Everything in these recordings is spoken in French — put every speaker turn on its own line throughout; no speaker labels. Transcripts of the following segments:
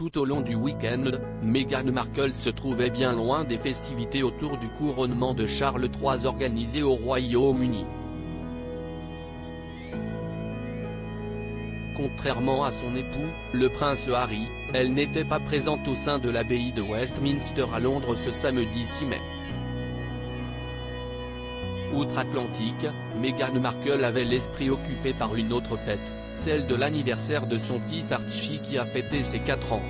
tout au long du week-end, Meghan Markle se trouvait bien loin des festivités autour du couronnement de Charles III organisées au Royaume-Uni. Contrairement à son époux, le prince Harry, elle n'était pas présente au sein de l'abbaye de Westminster à Londres ce samedi 6 mai. Outre-Atlantique, Meghan Markle avait l'esprit occupé par une autre fête, celle de l'anniversaire de son fils Archie qui a fêté ses 4 ans.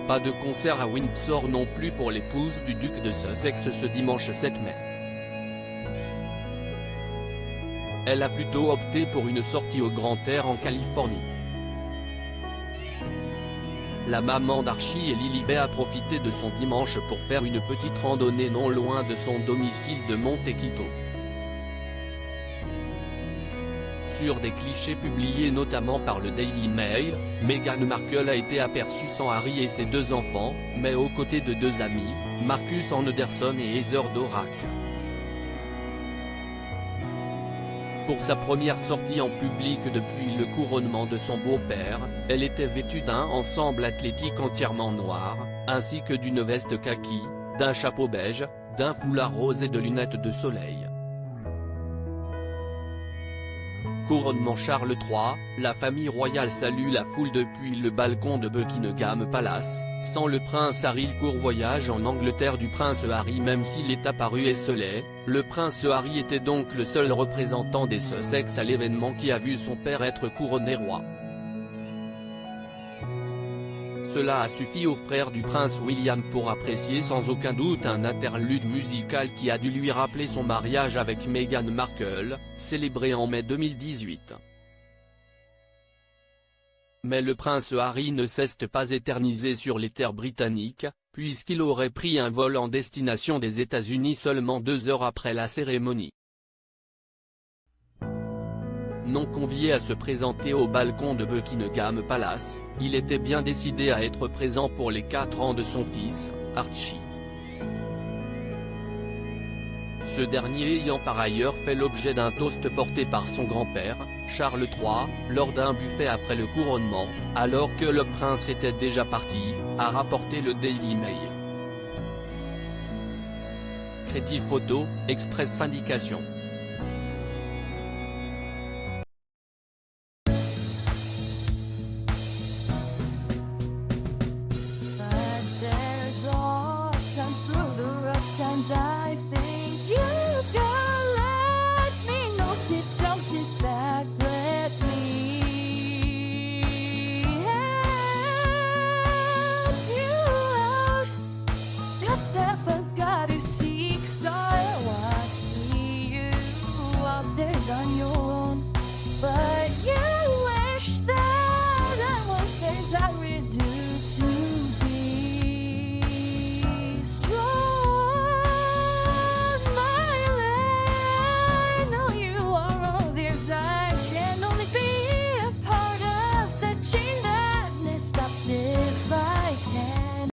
Pas de concert à Windsor non plus pour l'épouse du duc de Sussex ce dimanche 7 mai. Elle a plutôt opté pour une sortie au grand air en Californie. La maman d'Archie et Lilibet a profité de son dimanche pour faire une petite randonnée non loin de son domicile de Montecito. Sur des clichés publiés notamment par le Daily Mail, Meghan Markle a été aperçue sans Harry et ses 2 enfants, mais aux côtés de 2 amis, Marcus Anderson et Heather Doorak. Pour sa première sortie en public depuis le couronnement de son beau-père, elle était vêtue d'un ensemble athlétique entièrement noir, ainsi que d'une veste kaki, d'un chapeau beige, d'un foulard rose et de lunettes de soleil. Couronnement Charles III, la famille royale salue la foule depuis le balcon de Buckingham Palace. Sans le prince Harry, le court voyage en Angleterre du prince Harry. Même s'il est apparu esselé, le prince Harry était donc le seul représentant des Sussex à l'événement qui a vu son père être couronné roi. Cela a suffi au frère du prince William pour apprécier sans aucun doute un interlude musical qui a dû lui rappeler son mariage avec Meghan Markle, célébré en mai 2018. Mais le prince Harry ne s'est pas éternisé sur les terres britanniques, puisqu'il aurait pris un vol en destination des États-Unis seulement 2 heures après la cérémonie. Non convié à se présenter au balcon de Buckingham Palace, il était bien décidé à être présent pour les 4 ans de son fils, Archie. Ce dernier ayant par ailleurs fait l'objet d'un toast porté par son grand-père, Charles III, lors d'un buffet après le couronnement, alors que le prince était déjà parti, a rapporté le Daily Mail. Crédit photo, Express Syndication.